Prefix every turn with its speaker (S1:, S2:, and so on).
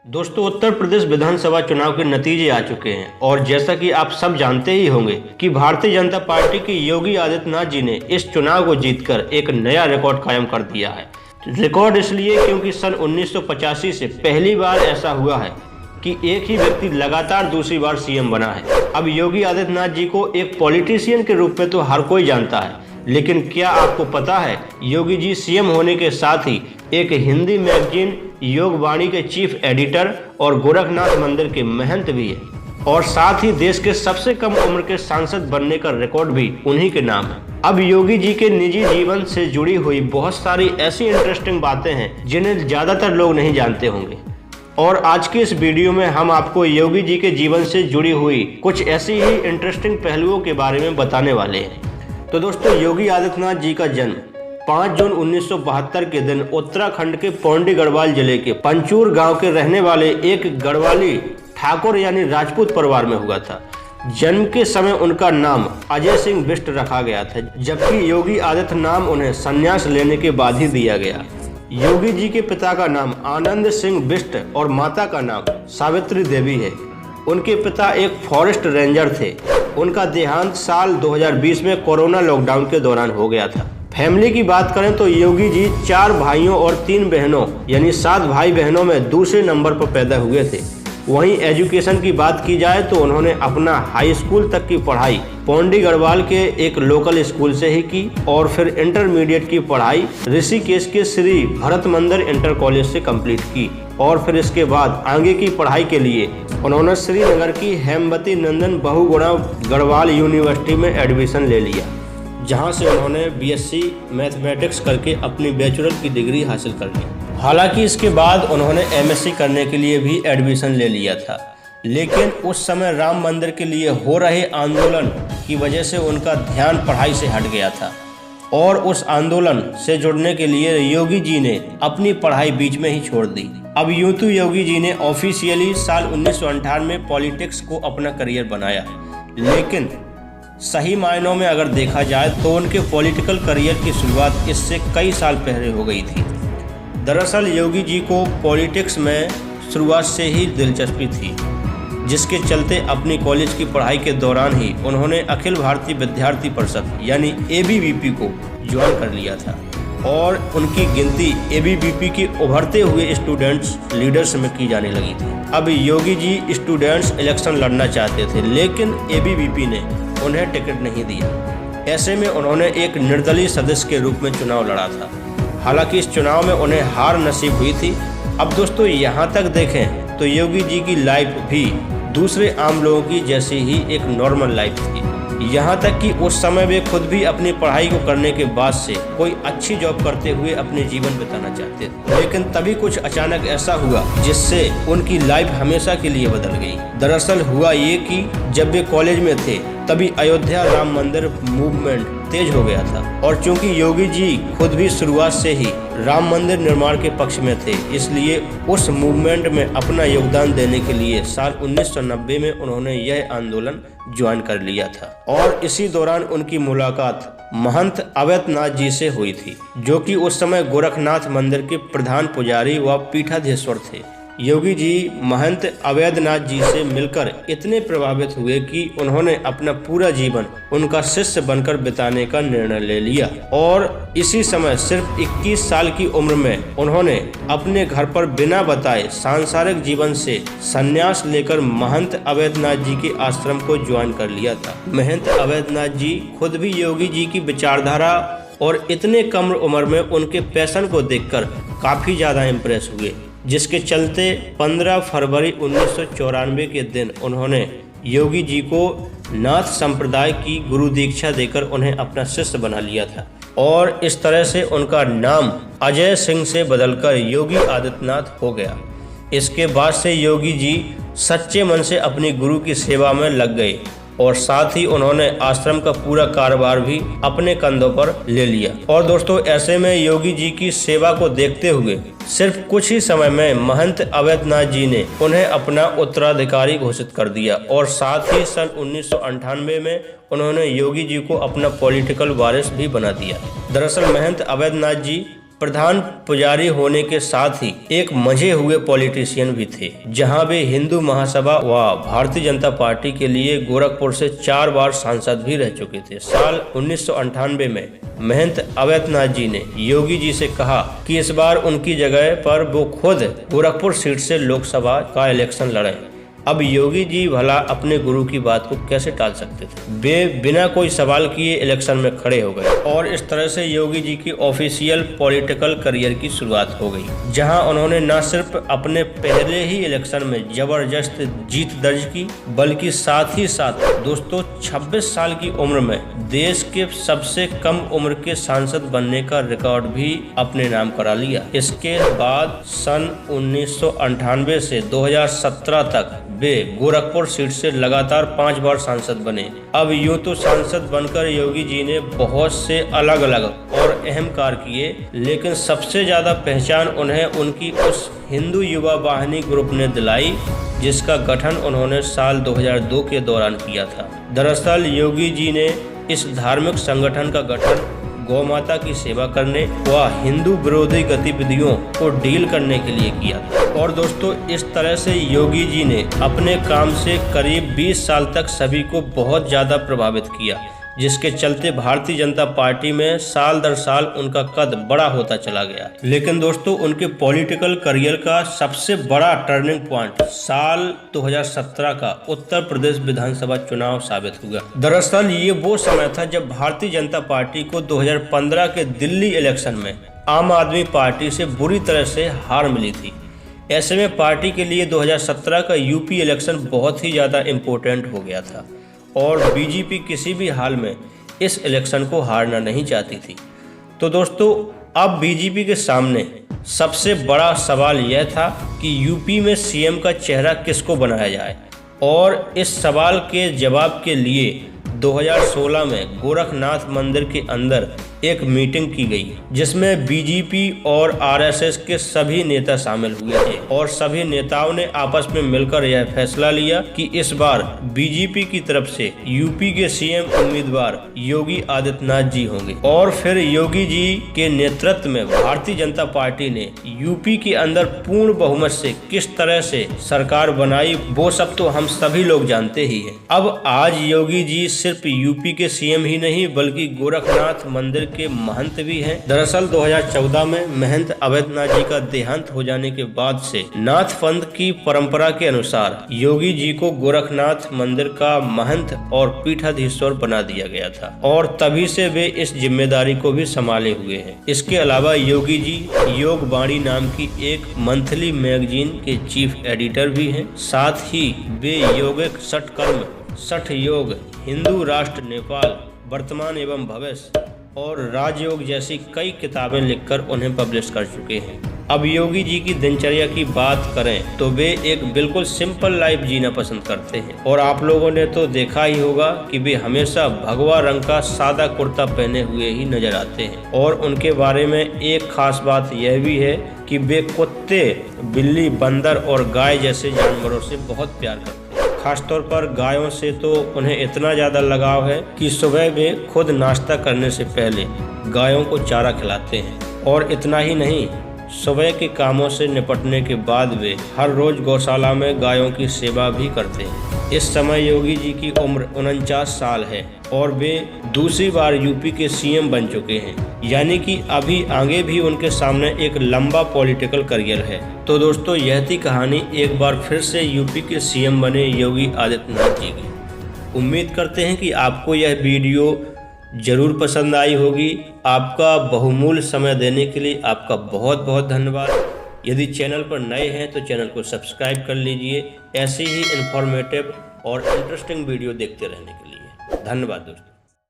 S1: दोस्तों, उत्तर प्रदेश विधानसभा चुनाव के नतीजे आ चुके हैं और जैसा कि आप सब जानते ही होंगे कि भारतीय जनता पार्टी की योगी आदित्यनाथ जी ने इस चुनाव को जीतकर एक नया रिकॉर्ड कायम कर दिया है। रिकॉर्ड इसलिए क्योंकि सन 1985 से पहली बार ऐसा हुआ है कि एक ही व्यक्ति लगातार दूसरी बार सीएम बना है। अब योगी आदित्यनाथ जी को एक पॉलिटिशियन के रूप में तो हर कोई जानता है, लेकिन क्या आपको पता है योगी जी सीएम होने के साथ ही एक हिंदी मैगजीन योगवाणी के चीफ एडिटर और गोरखनाथ मंदिर के महंत भी है, और साथ ही देश के सबसे कम उम्र के सांसद बनने का रिकॉर्ड भी उन्हीं के नाम है। अब योगी जी के निजी जीवन से जुड़ी हुई बहुत सारी ऐसी इंटरेस्टिंग बातें हैं जिन्हें ज्यादातर लोग नहीं जानते होंगे, और आज की इस वीडियो में हम आपको योगी जी के जीवन से जुड़ी हुई कुछ ऐसी ही इंटरेस्टिंग पहलुओं के बारे में बताने वाले हैं। तो दोस्तों, योगी आदित्यनाथ जी का जन्म 5 जून 1972 के दिन उत्तराखंड के पौंडी गढ़वाल जिले के पंचूर गांव के रहने वाले एक गढ़वाली ठाकुर यानी राजपूत परिवार में हुआ था। जन्म के समय उनका नाम अजय सिंह बिष्ट रखा गया था, जबकि योगी आदित्य नाम उन्हें संन्यास लेने के बाद ही दिया गया। योगी जी के पिता का नाम आनंद सिंह बिष्ट और माता का नाम सावित्री देवी है। उनके पिता एक फॉरेस्ट रेंजर थे। उनका देहांत साल 2020 में कोरोना लॉकडाउन के दौरान हो गया था। फैमिली की बात करें तो योगी जी 4 भाइयों और 3 बहनों यानी 7 भाई बहनों में दूसरे नंबर पर पैदा हुए थे। वहीं एजुकेशन की बात की जाए तो उन्होंने अपना हाई स्कूल तक की पढ़ाई पौंडी गढ़वाल के एक लोकल स्कूल से ही की, और फिर इंटरमीडिएट की पढ़ाई ऋषिकेश के श्री भरत मंदिर इंटर कॉलेज से कंप्लीट की, और फिर इसके बाद आगे की पढ़ाई के लिए उन्होंने श्रीनगर की हेमवती नंदन बहुगुणा गढ़वाल यूनिवर्सिटी में एडमिशन ले लिया, जहां से उन्होंने बीएससी मैथमेटिक्स करके अपनी बैचलर की डिग्री हासिल कर ली। हालांकि इसके बाद उन्होंने एमएससी करने के लिए भी एडमिशन ले लिया था, लेकिन उस समय राम मंदिर के लिए हो रहे आंदोलन की वजह से उनका ध्यान पढ़ाई से हट गया था, और उस आंदोलन से जुड़ने के लिए योगी जी ने अपनी पढ़ाई बीच में ही छोड़ दी। अब यूं तो योगी जी ने ऑफिशियली साल 1998 में पॉलिटिक्स को अपना करियर बनाया, लेकिन सही मायनों में अगर देखा जाए तो उनके पॉलिटिकल करियर की शुरुआत इससे कई साल पहले हो गई थी। दरअसल योगी जी को पॉलिटिक्स में शुरुआत से ही दिलचस्पी थी, जिसके चलते अपनी कॉलेज की पढ़ाई के दौरान ही उन्होंने अखिल भारतीय विद्यार्थी परिषद यानी एबीवीपी को ज्वाइन कर लिया था, और उनकी गिनती एबीवीपी के उभरते हुए स्टूडेंट्स लीडर्स में की जाने लगी थी। अब योगी जी स्टूडेंट्स इलेक्शन लड़ना चाहते थे, लेकिन एबीवीपी ने उन्हें टिकट नहीं दिया। ऐसे में उन्होंने एक निर्दलीय सदस्य के रूप में चुनाव लड़ा था। हालांकि इस चुनाव में उन्हें हार नसीब हुई थी। अब दोस्तों, यहाँ तक देखें तो योगी जी की लाइफ भी दूसरे आम लोगों की जैसी ही एक नॉर्मल लाइफ थी। यहाँ तक कि उस समय वे खुद भी अपनी पढ़ाई को करने के बाद से कोई अच्छी जॉब करते हुए अपने जीवन बिताना चाहते थे, लेकिन तभी कुछ अचानक ऐसा हुआ जिससे उनकी लाइफ हमेशा के लिए बदल गई। दरअसल हुआ ये कि जब वे कॉलेज में थे तभी अयोध्या राम मंदिर मूवमेंट तेज हो गया था, और चूंकि योगी जी खुद भी शुरुआत से ही राम मंदिर निर्माण के पक्ष में थे, इसलिए उस मूवमेंट में अपना योगदान देने के लिए साल 1990 में उन्होंने यह आंदोलन ज्वाइन कर लिया था। और इसी दौरान उनकी मुलाकात महंत अवैधनाथ जी से हुई थी, जो कि उस समय गोरखनाथ मंदिर के प्रधान पुजारी व पीठाधीश्वर थे। योगी जी महंत अवैधनाथ जी से मिलकर इतने प्रभावित हुए कि उन्होंने अपना पूरा जीवन उनका शिष्य बनकर बिताने का निर्णय ले लिया, और इसी समय सिर्फ 21 साल की उम्र में उन्होंने अपने घर पर बिना बताए सांसारिक जीवन से संन्यास लेकर महंत अवैधनाथ जी के आश्रम को ज्वाइन कर लिया था। महंत अवैधनाथ जी खुद भी योगी जी की विचारधारा और इतने कम उम्र में उनके पैशन को देखकर काफी ज्यादा इम्प्रेस हुए, जिसके चलते 15 फरवरी 1994 के दिन उन्होंने योगी जी को नाथ संप्रदाय की गुरु दीक्षा देकर उन्हें अपना शिष्य बना लिया था, और इस तरह से उनका नाम अजय सिंह से बदलकर योगी आदित्यनाथ हो गया। इसके बाद से योगी जी सच्चे मन से अपनी गुरु की सेवा में लग गए, और साथ ही उन्होंने आश्रम का पूरा कारोबार भी अपने कंधों पर ले लिया। और दोस्तों, ऐसे में योगी जी की सेवा को देखते हुए सिर्फ कुछ ही समय में महंत अवैधनाथ जी ने उन्हें अपना उत्तराधिकारी घोषित कर दिया, और साथ ही सन 1998 में उन्होंने योगी जी को अपना पॉलिटिकल वारिस भी बना दिया। दरअसल महंत अवैधनाथ जी प्रधान पुजारी होने के साथ ही एक मजे हुए पॉलिटिशियन भी थे, जहां वे हिंदू महासभा व भारतीय जनता पार्टी के लिए गोरखपुर से 4 बार सांसद भी रह चुके थे। साल 1998 में महंत अवैधनाथ जी ने योगी जी से कहा कि इस बार उनकी जगह पर वो खुद गोरखपुर सीट से लोकसभा का इलेक्शन लड़ें। अब योगी जी भला अपने गुरु की बात को कैसे टाल सकते थे। वे बिना कोई सवाल किए इलेक्शन में खड़े हो गए और इस तरह से योगी जी की ऑफिशियल पॉलिटिकल करियर की शुरुआत हो गई, जहां उन्होंने न सिर्फ अपने पहले ही इलेक्शन में जबरदस्त जीत दर्ज की, बल्कि साथ ही साथ दोस्तों 26 साल की उम्र में देश के सबसे कम उम्र के सांसद बनने का रिकॉर्ड भी अपने नाम करा लिया। इसके बाद सन 1998 से 2017 तक वे गोरखपुर सीट से लगातार 5 बार सांसद बने। अब यूं तो सांसद बनकर योगी जी ने बहुत से अलग अलग और अहम कार्य किए, लेकिन सबसे ज्यादा पहचान उन्हें उनकी उस हिंदू युवा वाहिनी ग्रुप ने दिलाई, जिसका गठन उन्होंने साल 2002 के दौरान किया था। दरअसल योगी जी ने इस धार्मिक संगठन का गठन गौ माता की सेवा करने व हिंदू विरोधी गतिविधियों को डील करने के लिए किया था। और दोस्तों इस तरह से योगी जी ने अपने काम से करीब 20 साल तक सभी को बहुत ज़्यादा प्रभावित किया, जिसके चलते भारतीय जनता पार्टी में साल दर साल उनका कद बड़ा होता चला गया। लेकिन दोस्तों उनके पॉलिटिकल करियर का सबसे बड़ा टर्निंग पॉइंट साल 2017 का उत्तर प्रदेश विधानसभा चुनाव साबित हुआ। दरअसल ये वो समय था जब भारतीय जनता पार्टी को 2015 के दिल्ली इलेक्शन में आम आदमी पार्टी से बुरी तरह से हार मिली थी। ऐसे में पार्टी के लिए 2017 का यूपी इलेक्शन बहुत ही ज़्यादा इम्पोर्टेंट हो गया था और बीजेपी किसी भी हाल में इस इलेक्शन को हारना नहीं चाहती थी। तो दोस्तों अब बीजेपी के सामने सबसे बड़ा सवाल यह था कि यूपी में सीएम का चेहरा किसको बनाया जाए, और इस सवाल के जवाब के लिए 2016 में गोरखनाथ मंदिर के अंदर एक मीटिंग की गई, जिसमें बीजेपी और आरएसएस के सभी नेता शामिल हुए थे और सभी नेताओं ने आपस में मिलकर यह फैसला लिया कि इस बार बीजेपी की तरफ से यूपी के सीएम उम्मीदवार योगी आदित्यनाथ जी होंगे। और फिर योगी जी के नेतृत्व में भारतीय जनता पार्टी ने यूपी के अंदर पूर्ण बहुमत से किस तरह से सरकार बनाई, वो सब तो हम सभी लोग जानते ही हैं। अब आज योगी जी सिर्फ यूपी के सीएम ही नहीं बल्कि गोरखनाथ मंदिर के महंत भी हैं। दरअसल 2014 में महंत अवैधनाथ जी का देहांत हो जाने के बाद से नाथ पंथ की परंपरा के अनुसार योगी जी को गोरखनाथ मंदिर का महंत और पीठाधीश्वर बना दिया गया था और तभी से वे इस जिम्मेदारी को भी संभाले हुए हैं। इसके अलावा योगी जी योग वाणी नाम की एक मंथली मैगजीन के चीफ एडिटर भी हैं। साथ ही वे योगिक षटकर्म, षठ योग, हिंदू राष्ट्र नेपाल, वर्तमान एवं भविष्य और राजयोग जैसी कई किताबें लिखकर उन्हें पब्लिश कर चुके हैं। अब योगी जी की दिनचर्या की बात करें तो वे एक बिल्कुल सिंपल लाइफ जीना पसंद करते हैं और आप लोगों ने तो देखा ही होगा कि वे हमेशा भगवा रंग का सादा कुर्ता पहने हुए ही नजर आते हैं। और उनके बारे में एक खास बात यह भी है कि वे कुत्ते, बिल्ली, बंदर और गाय जैसे जानवरों से बहुत प्यार करते हैं। खासतौर पर गायों से तो उन्हें इतना ज़्यादा लगाव है कि सुबह वे खुद नाश्ता करने से पहले गायों को चारा खिलाते हैं। और इतना ही नहीं, सुबह के कामों से निपटने के बाद वे हर रोज गौशाला में गायों की सेवा भी करते हैं। इस समय योगी जी की उम्र 49 साल है और वे दूसरी बार यूपी के सीएम बन चुके हैं, यानी कि अभी आगे भी उनके सामने एक लंबा पॉलिटिकल करियर है। तो दोस्तों यह थी कहानी एक बार फिर से यूपी के सीएम बने योगी आदित्यनाथ जी की। उम्मीद करते हैं कि आपको यह वीडियो जरूर पसंद आई होगी। आपका बहुमूल्य समय देने के लिए आपका बहुत बहुत धन्यवाद। यदि चैनल पर नए हैं तो चैनल को सब्सक्राइब कर लीजिए ऐसे ही इन्फॉर्मेटिव और इंटरेस्टिंग वीडियो देखते रहने के लिए। धन्यवाद दोस्तों।